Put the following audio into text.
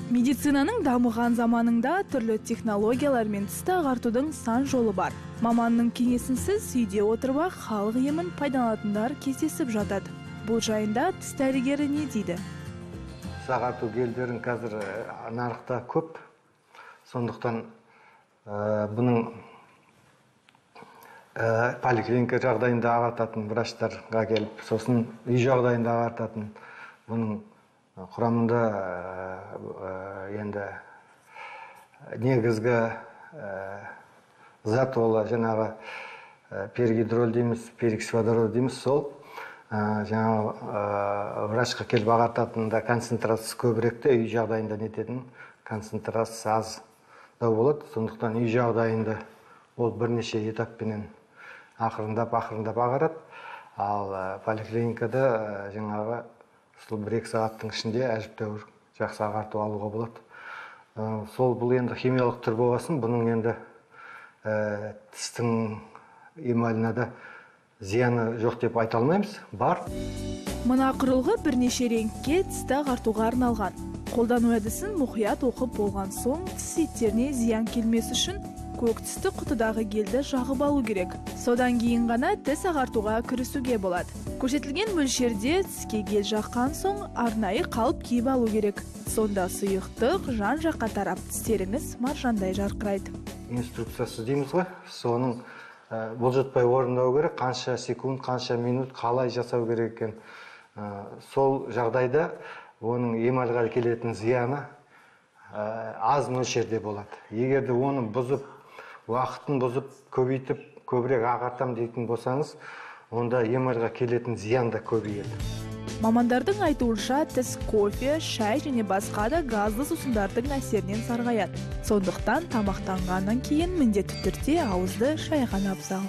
Медицинаның дамыған заманында түрлі технологиялар мен тісті ағартудың сан жолы бар. Маманның кеңесінсіз үйде отырып халық емін пайдаланатындар кездесіп жатады. Бұл жайында тіс дәрігері не дейді? Тіс ағарту гельдерін қазір нарықта көп. Сондықтан бұның поликлиника жағдайында ағартатын врачтарға келіп, сосын үй жағдайында ағартатын бұның құрамында енді негізгі зат ол жаңағы пергидрол дейміз, пероксиводород дейміз, сол жаңағы врачқа келіп ағартатында концентрациясы көбіректе, үй жағдайында нететін концентрациясы аз да болады. Сондықтан үй жағдайында ол бірнеше этаппенен ақырындап ағарады. Ал поликлиникада жаңағы сол 1-2 сағаттың ішінде әжептәуір жақсы ағарту алуға болады. Сол бұл енді химиялық түр болғасын, бұның енді тістің эмаліне да зияны жоқ деп айта алмаймыз, бар. Мына құрылғы бірнеше реңкке тісті ағартуға арналған. Қолдану әдісін мұқият оқып болған соң, тіс еттеріне зиян келмес үшін көк түсті құтыдағы гельді жағып алу керек. Содан кейін ғана тіс ағартуға кірісуге болады. Көрсетілген мөлшерде тіске гель жаққан соң арнайы қалып киіп алу керек. Сонда сұйықтық жан-жаққа тарап тістеріңіз маржандай жарқырайды. Инструкциясы дейміз ғой, соның бұлжытпай орындау керек, қанша секунд, қанша минут, қалай жасау керек екен. Сол жағдайда оның эмальға келетін зияны аз мөлшерде болады. Егер де оны бұзып, уақытын бұзып, көбейтіп, көбірек ағартам дейтін болсаңыз, онда эмальға келетін зиян да көбейеді. Мамандардың айтуынша тіс кофе, шай және басқа да газды сусындардың әсерінен сарғаяды. Сондықтан тамақтанғаннан кейін міндетті түрде ауызды шайған абзал.